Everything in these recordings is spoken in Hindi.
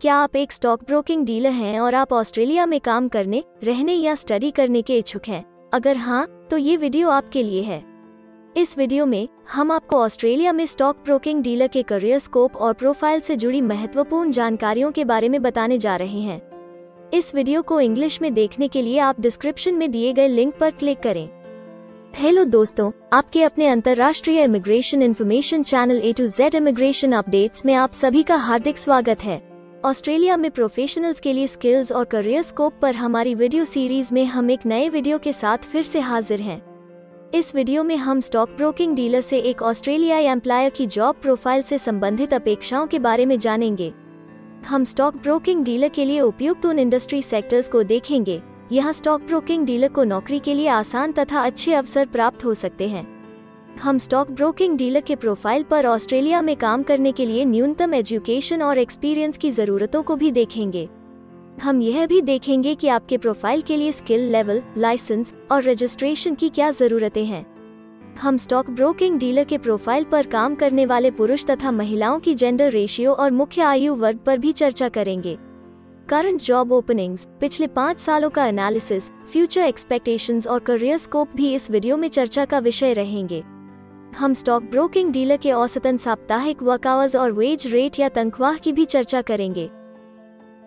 क्या आप एक स्टॉक ब्रोकिंग डीलर हैं और आप ऑस्ट्रेलिया में काम करने, रहने या स्टडी करने के इच्छुक हैं? अगर हाँ, तो ये वीडियो आपके लिए है। इस वीडियो में हम आपको ऑस्ट्रेलिया में स्टॉक ब्रोकिंग डीलर के करियर स्कोप और प्रोफाइल से जुड़ी महत्वपूर्ण जानकारियों के बारे में बताने जा रहे हैं। इस वीडियो को इंग्लिश में देखने के लिए आप डिस्क्रिप्शन में दिए गए लिंक पर क्लिक करें। हेलो दोस्तों, आपके अपने अंतर्राष्ट्रीय immigration information channel A to Z immigration updates में आप सभी का हार्दिक स्वागत है। ऑस्ट्रेलिया में प्रोफेशनल्स के लिए स्किल्स और करियर स्कोप पर हमारी वीडियो सीरीज में हम एक नए वीडियो के साथ फिर से हाजिर हैं। इस वीडियो में हम स्टॉक ब्रोकिंग डीलर से एक ऑस्ट्रेलियाई एम्प्लॉयर की जॉब प्रोफाइल से संबंधित अपेक्षाओं के बारे में जानेंगे। हम स्टॉक ब्रोकिंग डीलर के लिए उपयुक्त उन इंडस्ट्री सेक्टर्स को देखेंगे। यहाँ स्टॉक ब्रोकिंग डीलर को नौकरी के लिए आसान तथा अच्छे अवसर प्राप्त हो सकते हैं। हम स्टॉक ब्रोकिंग डीलर के प्रोफाइल पर ऑस्ट्रेलिया में काम करने के लिए न्यूनतम एजुकेशन और एक्सपीरियंस की जरूरतों को भी देखेंगे। हम यह भी देखेंगे कि आपके प्रोफाइल के लिए स्किल लेवल, लाइसेंस और रजिस्ट्रेशन की क्या जरूरतें हैं। हम स्टॉक ब्रोकिंग डीलर के प्रोफाइल पर काम करने वाले पुरुष तथा महिलाओं की जेंडर रेशियो और मुख्य आयु वर्ग पर भी चर्चा करेंगे। करंट जॉब ओपनिंग्स, पिछले 5 सालों का एनालिसिस, फ्यूचर एक्सपेक्टेशंस और करियर स्कोप भी इस वीडियो में चर्चा का विषय रहेंगे। हम स्टॉक ब्रोकिंग डीलर के औसतन साप्ताहिक वर्क आवर्स और वेज रेट या तनख्वाह की भी चर्चा करेंगे।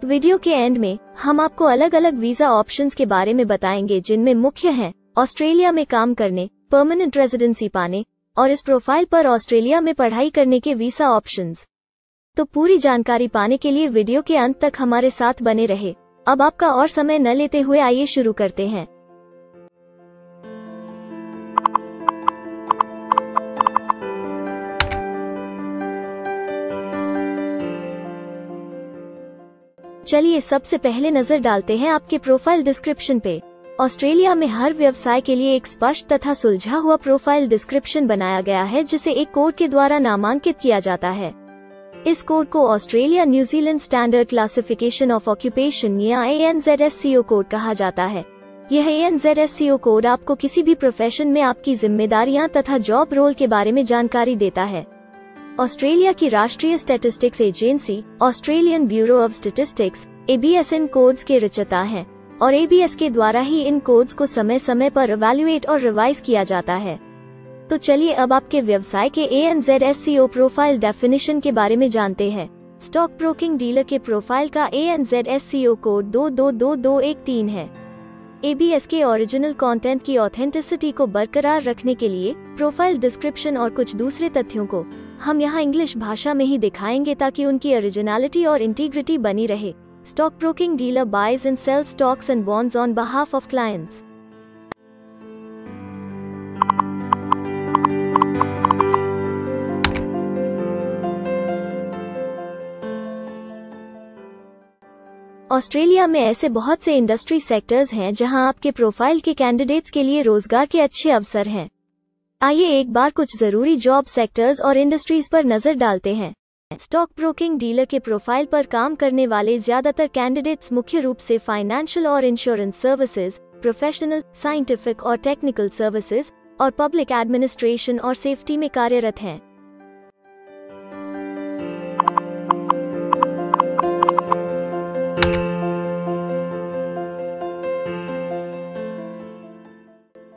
वीडियो के एंड में हम आपको अलग अलग वीजा ऑप्शंस के बारे में बताएंगे, जिनमें मुख्य हैं ऑस्ट्रेलिया में काम करने, परमानेंट रेजिडेंसी पाने और इस प्रोफाइल पर ऑस्ट्रेलिया में पढ़ाई करने के वीजा ऑप्शंस। तो पूरी जानकारी पाने के लिए वीडियो के अंत तक हमारे साथ बने रहे। अब आपका और समय न लेते हुए आइए शुरू करते हैं। चलिए सबसे पहले नजर डालते हैं आपके प्रोफाइल डिस्क्रिप्शन पे। ऑस्ट्रेलिया में हर व्यवसाय के लिए एक स्पष्ट तथा सुलझा हुआ प्रोफाइल डिस्क्रिप्शन बनाया गया है, जिसे एक कोड के द्वारा नामांकित किया जाता है। इस कोड को Australia New Zealand standard classification of occupation या ANZSCO कोड कहा जाता है। यह ANZSCO कोड आपको किसी भी प्रोफेशन में आपकी जिम्मेदारियां तथा जॉब रोल के बारे में जानकारी देता है। ऑस्ट्रेलिया की राष्ट्रीय statistics agency Australian bureau of statistics ABS in codes के रचयिता हैं और ABS के द्वारा ही इन कोड्स को समय समय पर इवैल्यूएट और रिवाइज किया जाता है। तो चलिए अब आपके व्यवसाय के ANZSCO प्रोफाइल डेफिनेशन के बारे में जानते हैं। स्टॉक ब्रोकिंग डीलर के प्रोफाइल का ANZSCO कोड 222213 है। ABS के ओरिजिनल कंटेंट की ऑथेंटिसिटी को बरकरार रखने के लिए प्रोफाइल डिस्क्रिप्शन और कुछ दूसरे तथ्यों को हम यहाँ इंग्लिश भाषा में ही दिखाएंगे, ताकि उनकी ओरिजिनलिटी और इंटीग्रिटी बनी रहे। Stock broking dealer buys and sells stocks and bonds on behalf of clients. Australia में ऐसे बहुत से इंडस्ट्री सेक्टर्स हैं जहां आपके प्रोफाइल के कैंडिडेट्स के लिए रोजगार के अच्छे अवसर हैं। आइए एक बार कुछ जरूरी जॉब सेक्टर्स और इंडस्ट्रीज पर नजर डालते हैं। स्टॉक ब्रोकिंग डीलर के प्रोफाइल पर काम करने वाले ज्यादातर कैंडिडेट्स मुख्य रूप से फाइनेंशियल और इंश्योरेंस सर्विसेज, प्रोफेशनल, साइंटिफिक और टेक्निकल सर्विसेज और पब्लिक एडमिनिस्ट्रेशन और सेफ्टी में कार्यरत हैं।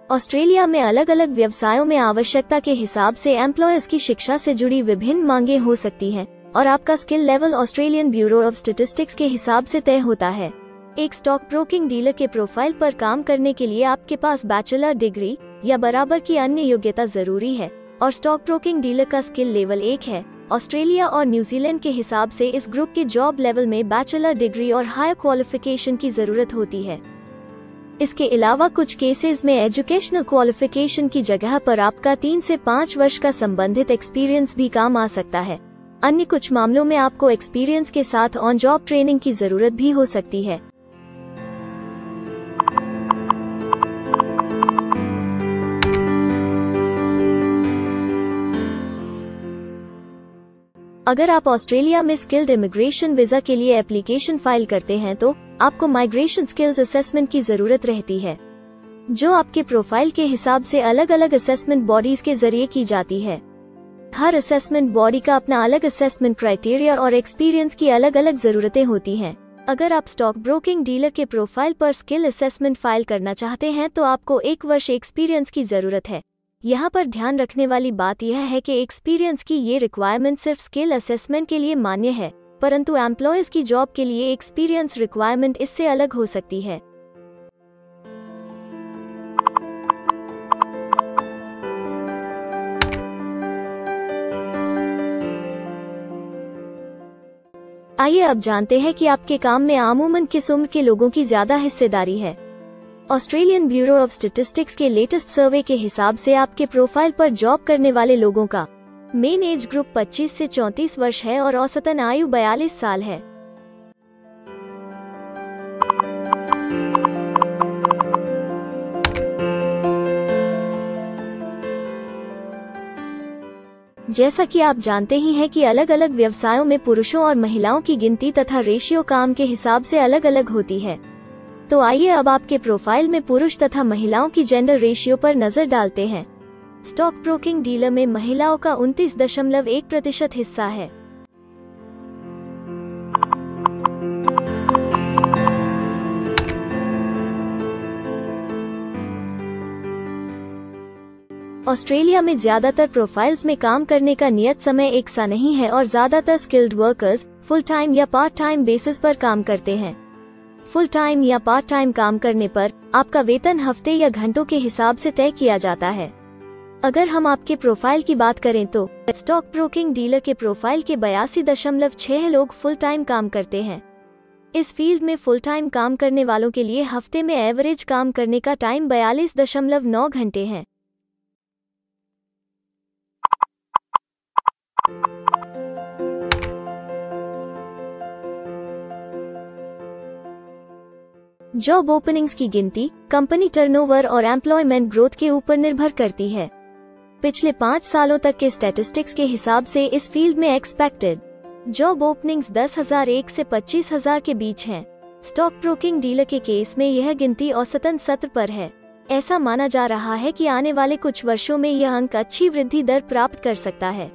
ऑस्ट्रेलिया में अलग अलग व्यवसायों में आवश्यकता के हिसाब से एम्प्लॉयर्स की शिक्षा से जुड़ी विभिन्न मांगें हो सकती हैं और आपका skill level Australian bureau of statistics के हिसाब से तय होता है। एक स्टॉक ब्रोकिंग डीलर के प्रोफाइल पर काम करने के लिए आपके पास बैचलर डिग्री या बराबर की अन्य योग्यता जरूरी है और स्टॉक ब्रोकिंग डीलर का स्किल लेवल 1 है। ऑस्ट्रेलिया और न्यूजीलैंड के हिसाब से इस ग्रुप के जॉब लेवल में बैचलर डिग्री और हायर क्वालिफिकेशन की जरूरत होती है। इसके अलावा कुछ केसेस में एजुकेशनल क्वालिफिकेशन की जगह पर आपका 3 से 5 वर्ष का संबंधित एक्सपीरियंस भी काम आ सकता है। अन्य कुछ मामलों में आपको एक्सपीरियंस के साथ ऑन जॉब ट्रेनिंग की जरूरत भी हो सकती है। अगर आप ऑस्ट्रेलिया में स्किल्ड इमिग्रेशन वीजा के लिए एप्लीकेशन फाइल करते हैं तो आपको माइग्रेशन स्किल्स असेसमेंट की जरूरत रहती है, जो आपके प्रोफाइल के हिसाब से अलग अलग असेसमेंट बॉडीज के जरिए की जाती है। हर असेसमेंट बॉडी का अपना अलग असेसमेंट क्राइटेरिया और एक्सपीरियंस की अलग अलग जरूरतें होती हैं। अगर आप स्टॉक ब्रोकिंग डीलर के प्रोफाइल पर स्किल असेसमेंट फाइल करना चाहते हैं तो आपको 1 वर्ष एक्सपीरियंस की जरूरत है। यहाँ पर ध्यान रखने वाली बात यह है कि एक्सपीरियंस की ये रिक्वायरमेंट सिर्फ स्किल असेसमेंट के लिए मान्य है, परंतु एम्प्लॉयज की जॉब के लिए एक्सपीरियंस रिक्वायरमेंट इससे अलग हो सकती है। आइए अब जानते हैं कि आपके काम में आमूमन किस उम्र के लोगों की ज्यादा हिस्सेदारी है। ऑस्ट्रेलियन ब्यूरो ऑफ स्टैटिस्टिक्स के लेटेस्ट सर्वे के हिसाब से आपके प्रोफाइल पर जॉब करने वाले लोगों का मेन एज ग्रुप 25 से 34 वर्ष है और औसतन आयु 42 साल है। जैसा कि आप जानते ही हैं कि अलग अलग व्यवसायों में पुरुषों और महिलाओं की गिनती तथा रेशियो काम के हिसाब से अलग अलग होती है। तो आइए अब आपके प्रोफाइल में पुरुष तथा महिलाओं की जेंडर रेशियो पर नजर डालते हैं। स्टॉक ब्रोकिंग डीलर में महिलाओं का 29.1% हिस्सा है। ऑस्ट्रेलिया में ज्यादातर प्रोफाइल्स में काम करने का नियत समय एक सा नहीं है और ज्यादातर स्किल्ड वर्कर्स फुल टाइम या पार्ट टाइम बेसिस पर काम करते हैं। फुल टाइम या पार्ट टाइम काम करने पर आपका वेतन हफ्ते या घंटों के हिसाब से तय किया जाता है। अगर हम आपके प्रोफाइल की बात करें तो स्टॉक ब्रोकिंग डीलर के प्रोफाइल के 82.6 लोग फुल टाइम काम करते हैं। इस फील्ड में फुल टाइम काम करने वालों के लिए हफ्ते में एवरेज काम करने का टाइम 42.9 घंटे है। जॉब ओपनिंग्स की गिनती कंपनी टर्नओवर और एम्प्लॉयमेंट ग्रोथ के ऊपर निर्भर करती है। पिछले 5 सालों तक के स्टैटिस्टिक्स के हिसाब से इस फील्ड में एक्सपेक्टेड जॉब ओपनिंग्स 10,001 से 25,000 के बीच हैं। स्टॉक ब्रोकिंग डीलर के केस में यह गिनती औसतन 70 पर है। ऐसा माना जा रहा है कि आने वाले कुछ वर्षों में यह अंक अच्छी वृद्धि दर प्राप्त कर सकता है।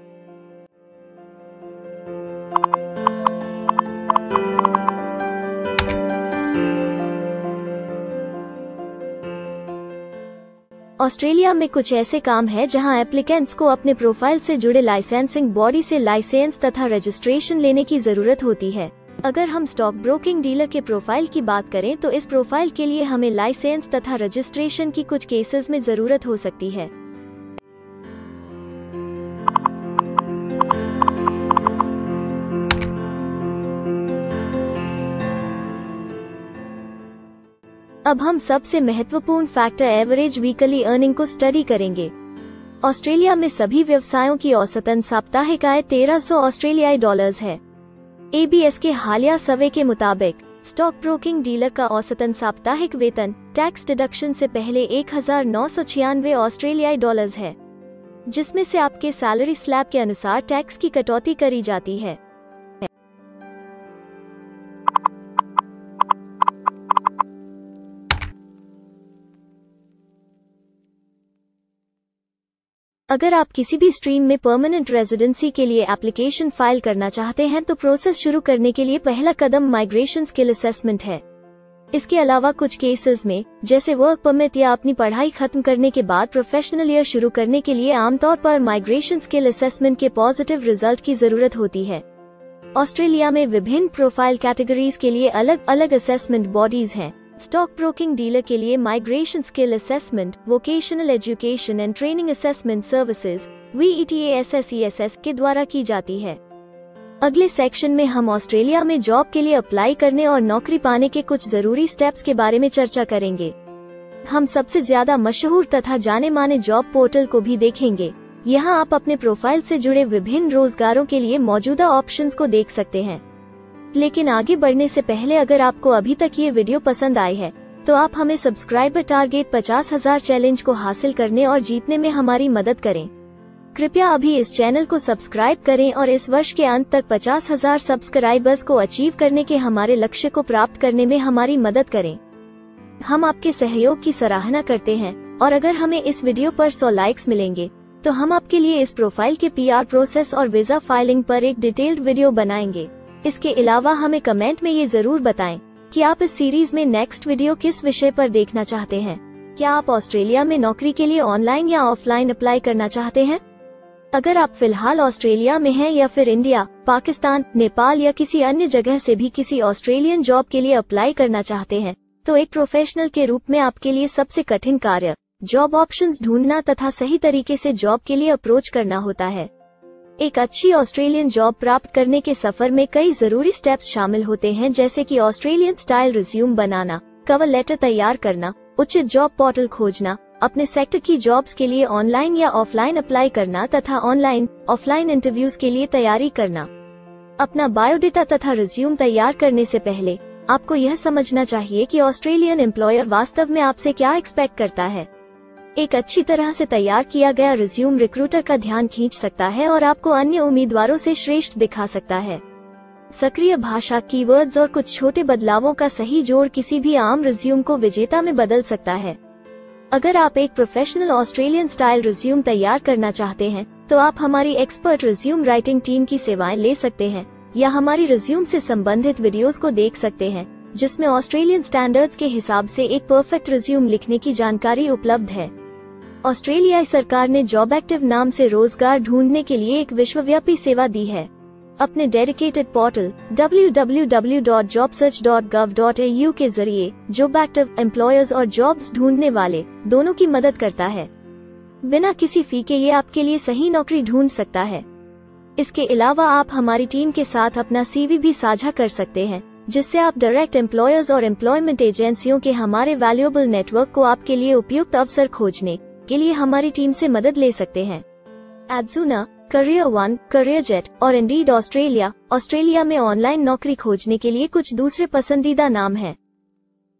ऑस्ट्रेलिया में कुछ ऐसे काम हैं जहां एप्लीकेंट्स को अपने प्रोफाइल से जुड़े लाइसेंसिंग बॉडी से लाइसेंस तथा रजिस्ट्रेशन लेने की जरूरत होती है। अगर हम स्टॉक ब्रोकिंग डीलर के प्रोफाइल की बात करें तो इस प्रोफाइल के लिए हमें लाइसेंस तथा रजिस्ट्रेशन की कुछ केसेस में जरूरत हो सकती है। अब हम सबसे महत्वपूर्ण फैक्टर एवरेज वीकली अर्निंग को स्टडी करेंगे। ऑस्ट्रेलिया में सभी व्यवसायों की औसतन साप्ताहिक आय 1300 ऑस्ट्रेलियाई डॉलर्स है। ABS के हालिया सर्वे के मुताबिक स्टॉक ब्रोकिंग डीलर का औसतन साप्ताहिक वेतन टैक्स डिडक्शन से पहले 1996 ऑस्ट्रेलियाई डॉलर्स है, जिसमें से आपके सैलरी स्लैब के अनुसार टैक्स की कटौती करी जाती है। अगर आप किसी भी स्ट्रीम में परमानेंट रेजिडेंसी के लिए एप्लीकेशन फाइल करना चाहते हैं तो प्रोसेस शुरू करने के लिए पहला कदम माइग्रेशन स्किल असेसमेंट है। इसके अलावा कुछ केसेस में जैसे वर्क परमिट या अपनी पढ़ाई खत्म करने के बाद प्रोफेशनल ईयर शुरू करने के लिए आमतौर पर माइग्रेशन स्किल असेसमेंट के पॉजिटिव रिजल्ट की जरूरत होती है। ऑस्ट्रेलिया में विभिन्न प्रोफाइल कैटेगरीज के लिए अलग अलग असेसमेंट बॉडीज हैं। स्टॉक ब्रोकिंग डीलर के लिए migration skill assessment vocational education and training assessment services VETASSESS के द्वारा की जाती है। अगले सेक्शन में हम ऑस्ट्रेलिया में जॉब के लिए अप्लाई करने और नौकरी पाने के कुछ जरूरी स्टेप्स के बारे में चर्चा करेंगे। हम सबसे ज्यादा मशहूर तथा जाने माने जॉब पोर्टल को भी देखेंगे। यहाँ आप अपने प्रोफाइल से जुड़े विभिन्न रोजगारों के लिए मौजूदा ऑप्शंस को देख सकते हैं। लेकिन आगे बढ़ने से पहले अगर आपको अभी तक ये वीडियो पसंद आई है तो आप हमें सब्सक्राइबर टारगेट 50,000 चैलेंज को हासिल करने और जीतने में हमारी मदद करें। कृपया अभी इस चैनल को सब्सक्राइब करें और इस वर्ष के अंत तक 50,000 सब्सक्राइबर्स को अचीव करने के हमारे लक्ष्य को प्राप्त करने में हमारी मदद करें। हम आपके सहयोग की सराहना करते हैं और अगर हमें इस वीडियो पर 100 लाइक्स मिलेंगे तो हम आपके लिए इस प्रोफाइल के PR प्रोसेस और वीजा फाइलिंग पर एक डिटेल्ड वीडियो बनाएंगे। इसके अलावा हमें कमेंट में ये जरूर बताएं कि आप इस सीरीज में नेक्स्ट वीडियो किस विषय पर देखना चाहते हैं। क्या आप ऑस्ट्रेलिया में नौकरी के लिए ऑनलाइन या ऑफलाइन अप्लाई करना चाहते हैं? अगर आप फिलहाल ऑस्ट्रेलिया में हैं या फिर इंडिया, पाकिस्तान, नेपाल या किसी अन्य जगह से भी किसी ऑस्ट्रेलियन जॉब के लिए अप्लाई करना चाहते हैं, तो एक प्रोफेशनल के रूप में आपके लिए सबसे कठिन कार्य जॉब ऑप्शंस ढूंढना तथा सही तरीके से जॉब के लिए अप्रोच करना होता है। एक अच्छी ऑस्ट्रेलियन जॉब प्राप्त करने के सफर में कई जरूरी स्टेप्स शामिल होते हैं, जैसे कि ऑस्ट्रेलियन स्टाइल रिज्यूम बनाना, कवर लेटर तैयार करना, उचित जॉब पोर्टल खोजना, अपने सेक्टर की जॉब्स के लिए ऑनलाइन या ऑफलाइन अप्लाई करना तथा ऑनलाइन ऑफलाइन इंटरव्यूज के लिए तैयारी करना। अपना बायोडेटा तथा रिज्यूम तैयार करने से पहले आपको यह समझना चाहिए कि ऑस्ट्रेलियन एम्प्लॉयर वास्तव में आपसे क्या एक्सपेक्ट करता है। एक अच्छी तरह से तैयार किया गया रिज्यूम रिक्रूटर का ध्यान खींच सकता है और आपको अन्य उम्मीदवारों से श्रेष्ठ दिखा सकता है। सक्रिय भाषा, कीवर्ड्स और कुछ छोटे बदलावों का सही जोड़ किसी भी आम रिज्यूम को विजेता में बदल सकता है। अगर आप एक प्रोफेशनल ऑस्ट्रेलियन स्टाइल रिज्यूम तैयार करना चाहते हैं, तो आप हमारी एक्सपर्ट रिज्यूम राइटिंग टीम की सेवाएं ले सकते हैं या हमारी रिज्यूम से संबंधित वीडियोस को देख सकते हैं, जिसमें ऑस्ट्रेलियन स्टैंडर्ड्स के हिसाब से एक परफेक्ट रिज्यूम लिखने की जानकारी उपलब्ध है। ऑस्ट्रेलियाई सरकार ने जॉब एक्टिव नाम से रोजगार ढूंढने के लिए एक विश्वव्यापी सेवा दी है। अपने डेडिकेटेड पोर्टल www.jobsearch.gov.au के जरिए जॉब एक्टिव एम्प्लॉयर्स और जॉब्स ढूंढने वाले दोनों की मदद करता है। बिना किसी फी के ये आपके लिए सही नौकरी ढूंढ सकता है। इसके अलावा आप हमारी टीम के साथ अपना CV भी साझा कर सकते हैं, जिससे आप डायरेक्ट एम्प्लॉयर्स और एम्प्लॉयमेंट एजेंसियों के हमारे वैल्यूएबल नेटवर्क को आपके लिए उपयुक्त अवसर खोजने के लिए हमारी टीम से मदद ले सकते हैं। एडजुना, करियर वन, करियरजेट और इंडीड ऑस्ट्रेलिया में ऑनलाइन नौकरी खोजने के लिए कुछ दूसरे पसंदीदा नाम हैं।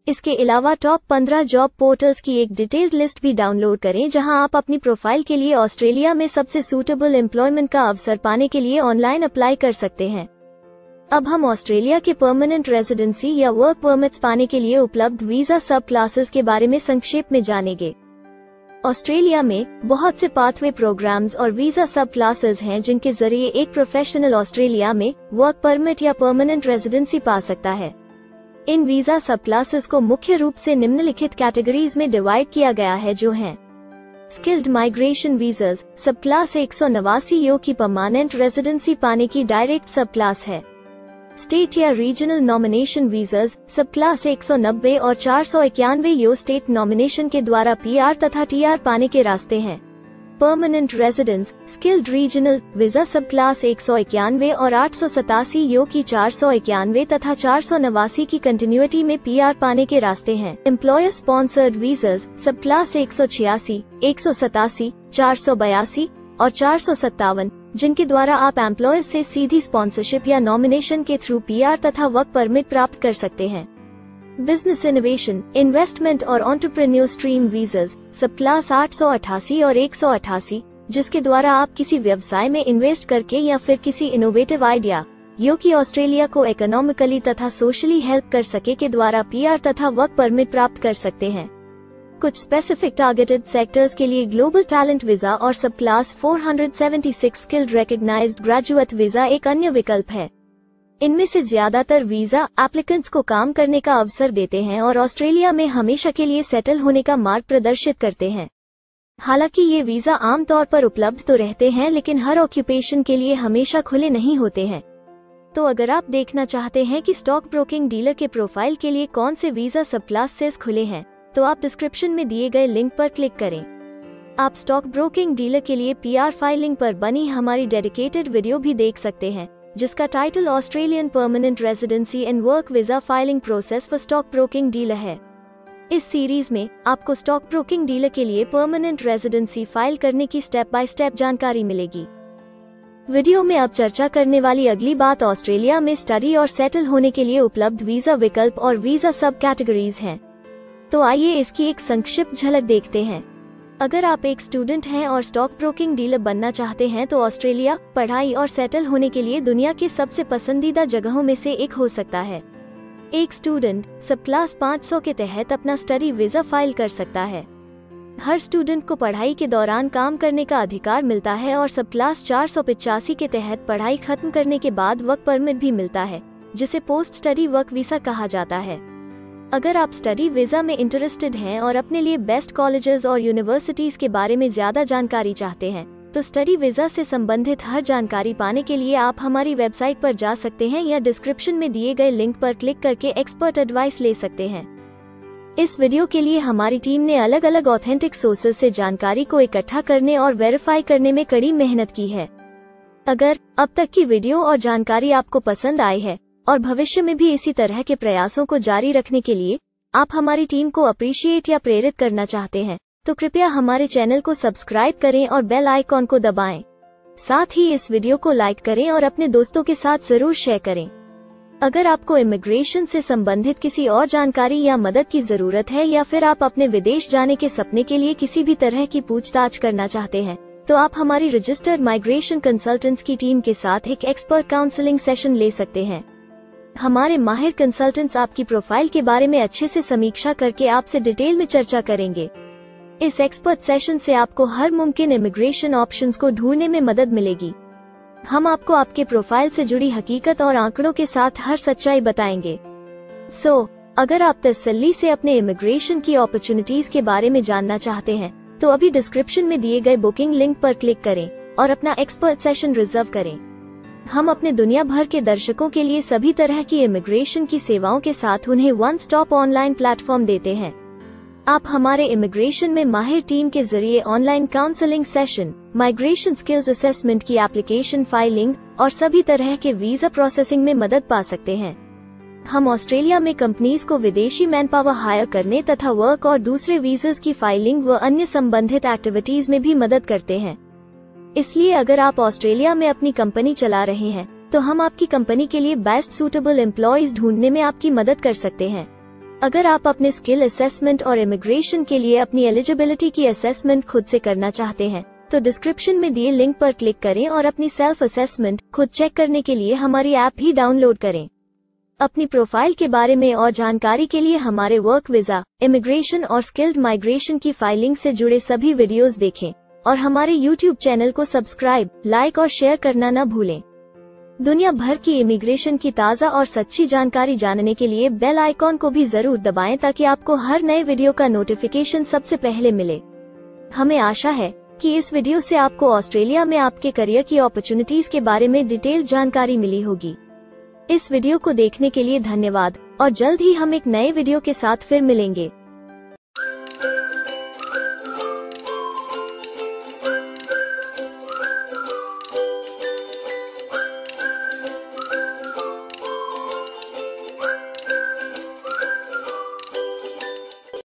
इसके अलावा टॉप 15 जॉब पोर्टल्स की एक डिटेल्ड लिस्ट भी डाउनलोड करें, जहां आप अपनी प्रोफाइल के लिए ऑस्ट्रेलिया में सबसे सूटेबल एम्प्लॉयमेंट का अवसर पाने के लिए ऑनलाइन अप्लाई कर सकते हैं। अब हम ऑस्ट्रेलिया के परमानेंट रेजिडेंसी या वर्क परमिट्स पाने के लिए उपलब्ध वीजा सब क्लासेस के बारे में संक्षेप में जानेंगे। ऑस्ट्रेलिया में बहुत से पाथवे प्रोग्राम्स और वीजा सब क्लासेस हैं, जिनके जरिए एक प्रोफेशनल ऑस्ट्रेलिया में वर्क परमिट या परमानेंट रेजिडेंसी पा सकता है। इन वीजा सब क्लासेस को मुख्य रूप से निम्नलिखित कैटेगरीज में डिवाइड किया गया है, जो हैं स्किल्ड माइग्रेशन वीजास सब क्लास 189 यो की परमानेंट रेजिडेंसी पाने की डायरेक्ट सब क्लास है। स्टेट या रीजनल नॉमिनेशन वीजास सब क्लास 190 और 491 यो स्टेट नॉमिनेशन के द्वारा PR तथा TR पाने के रास्ते हैं। Permanent residence skilled regional visa सब क्लास 191 और 887 यो की 491 तथा 489 की कंटिन्यूटी में PR पाने के रास्ते हैं। एम्प्लॉयर स्पॉन्सर्ड वीजास सब क्लास 186, 187, 482 और 457, जिनके द्वारा आप एम्प्लॉयर से सीधी स्पॉन्सरशिप या नॉमिनेशन के थ्रू PR तथा वर्क परमिट प्राप्त कर सकते हैं। बिजनेस इनोवेशन, इन्वेस्टमेंट और एंटरप्रेन्योर स्ट्रीम वीजास सब क्लास 888 और 188, जिसके द्वारा आप किसी व्यवसाय में इन्वेस्ट करके या फिर किसी इनोवेटिव आइडिया यो कि ऑस्ट्रेलिया को इकोनॉमिकली तथा सोशली हेल्प कर सके के द्वारा PR तथा वर्क परमिट प्राप्त कर सकते हैं। कुछ स्पेसिफिक टारगेटेड सेक्टर्स के लिए ग्लोबल टैलेंट वीजा और subclass 476 skilled recognised graduate visa एक अन्य विकल्प है। इनमें से ज्यादातर वीजा एप्लीकेंट्स को काम करने का अवसर देते हैं और ऑस्ट्रेलिया में हमेशा के लिए सेटल होने का मार्ग प्रदर्शित करते हैं। हालांकि ये वीजा आमतौर पर उपलब्ध तो रहते हैं, लेकिन हर ऑक्यूपेशन के लिए हमेशा खुले नहीं होते हैं। तो अगर आप देखना चाहते हैं कि स्टॉक ब्रोकिंग डीलर के प्रोफाइल के लिए कौन से वीजा सब क्लासेस खुले हैं, तो आप डिस्क्रिप्शन में दिए गए लिंक पर क्लिक करें। आप स्टॉक ब्रोकिंग डीलर के लिए PR फाइलिंग पर बनी हमारी डेडिकेटेड वीडियो भी देख सकते हैं, जिसका title Australian permanent residency and work visa filing process for stock broking dealer है। इस सीरीज में आपको स्टॉक ब्रोकिंग डीलर के लिए परमानेंट रेजिडेंसी फाइल करने की स्टेप बाय स्टेप जानकारी मिलेगी। वीडियो में अब चर्चा करने वाली अगली बात ऑस्ट्रेलिया में स्टडी और सेटल होने के लिए उपलब्ध वीजा विकल्प और वीजा सब कैटेगरीज हैं। तो आइए इसकी एक संक्षिप्त झलक देखते हैं। अगर आप एक स्टूडेंट हैं और स्टॉक ब्रोकिंग डीलर बनना चाहते हैं, तो ऑस्ट्रेलिया पढ़ाई और सेटल होने के लिए दुनिया के सबसे पसंदीदा जगहों में से एक हो सकता है। एक स्टूडेंट सब क्लास 500 के तहत अपना स्टडी वीजा फाइल कर सकता है। हर स्टूडेंट को पढ़ाई के दौरान काम करने का अधिकार मिलता है और सब क्लास 485 के तहत पढ़ाई खत्म करने के बाद वर्क परमिट भी मिलता है, जिसे पोस्ट स्टडी वर्क वीसा कहा जाता है। अगर आप स्टडी वीजा में इंटरेस्टेड हैं और अपने लिए बेस्ट कॉलेजेस और यूनिवर्सिटीज के बारे में ज्यादा जानकारी चाहते हैं, तो स्टडी वीजा से संबंधित हर जानकारी पाने के लिए आप हमारी वेबसाइट पर जा सकते हैं या डिस्क्रिप्शन में दिए गए लिंक पर क्लिक करके एक्सपर्ट एडवाइस ले सकते हैं। इस वीडियो के लिए हमारी टीम ने अलग अलग ऑथेंटिक सोर्सेज से जानकारी को इकट्ठा करने और वेरीफाई करने में कड़ी मेहनत की है। अगर अब तक की वीडियो और जानकारी आपको पसंद आई है और भविष्य में भी इसी तरह के प्रयासों को जारी रखने के लिए आप हमारी टीम को अप्रिशिएट या प्रेरित करना चाहते हैं, तो कृपया हमारे चैनल को सब्सक्राइब करें और बेल आइकॉन को दबाएं। साथ ही इस वीडियो को लाइक करें और अपने दोस्तों के साथ जरूर शेयर करें। अगर आपको इमिग्रेशन से संबंधित किसी और जानकारी या मदद की जरूरत है या फिर आप अपने विदेश जाने के सपने के लिए किसी भी तरह की पूछताछ करना चाहते हैं, तो आप हमारी रजिस्टर्ड माइग्रेशन कंसल्टेंट्स की टीम के साथ एक एक्सपर्ट काउंसलिंग सेशन ले सकते हैं। हमारे माहिर कंसल्टेंट्स आपकी प्रोफाइल के बारे में अच्छे से समीक्षा करके आपसे डिटेल में चर्चा करेंगे। इस एक्सपर्ट सेशन से आपको हर मुमकिन इमिग्रेशन ऑप्शंस को ढूंढने में मदद मिलेगी। हम आपको आपके प्रोफाइल से जुड़ी हकीकत और आंकड़ों के साथ हर सच्चाई बताएंगे। अगर आप तसल्ली से अपने इमिग्रेशन की अपॉर्चुनिटीज के बारे में जानना चाहते हैं, तो अभी डिस्क्रिप्शन में दिए गए बुकिंग लिंक पर क्लिक करें और अपना एक्सपर्ट सेशन रिजर्व करें। हम अपने दुनिया भर के दर्शकों के लिए सभी तरह की इमिग्रेशन की सेवाओं के साथ उन्हें वन स्टॉप ऑनलाइन प्लेटफॉर्म देते हैं। आप हमारे इमिग्रेशन में माहिर टीम के जरिए online counselling session, migration skills assessment की एप्लीकेशन फाइलिंग और सभी तरह के वीजा प्रोसेसिंग में मदद पा सकते हैं। हम ऑस्ट्रेलिया में कंपनीज को विदेशी मैन पावर हायर करने तथा वर्क और दूसरे वीजास की फाइलिंग व अन्य संबंधित एक्टिविटीज में भी मदद करते हैं। इसलिए अगर आप ऑस्ट्रेलिया में अपनी कंपनी चला रहे हैं, तो हम आपकी कंपनी के लिए बेस्ट सूटेबल एम्प्लॉयज ढूंढने में आपकी मदद कर सकते हैं। अगर आप अपने स्किल असेसमेंट और इमिग्रेशन के लिए अपनी एलिजिबिलिटी की असेसमेंट खुद से करना चाहते हैं, तो डिस्क्रिप्शन में दिए लिंक पर क्लिक करें और अपनी सेल्फ असेसमेंट खुद चेक करने के लिए हमारी ऐप भी डाउनलोड करें। अपनी प्रोफाइल के बारे में और जानकारी के लिए हमारे वर्क वीजा, इमिग्रेशन और स्किल्ड माइग्रेशन की फाइलिंग से जुड़े सभी वीडियोस देखें और हमारे YouTube चैनल को सब्सक्राइब, लाइक और शेयर करना न भूलें। दुनिया भर की इमिग्रेशन की ताज़ा और सच्ची जानकारी जानने के लिए बेल आइकॉन को भी जरूर दबाएं ताकि आपको हर नए वीडियो का नोटिफिकेशन सबसे पहले मिले। हमें आशा है कि इस वीडियो से आपको ऑस्ट्रेलिया में आपके करियर की अपॉर्चुनिटीज के बारे में डिटेल जानकारी मिली होगी। इस वीडियो को देखने के लिए धन्यवाद और जल्द ही हम एक नए वीडियो के साथ फिर मिलेंगे।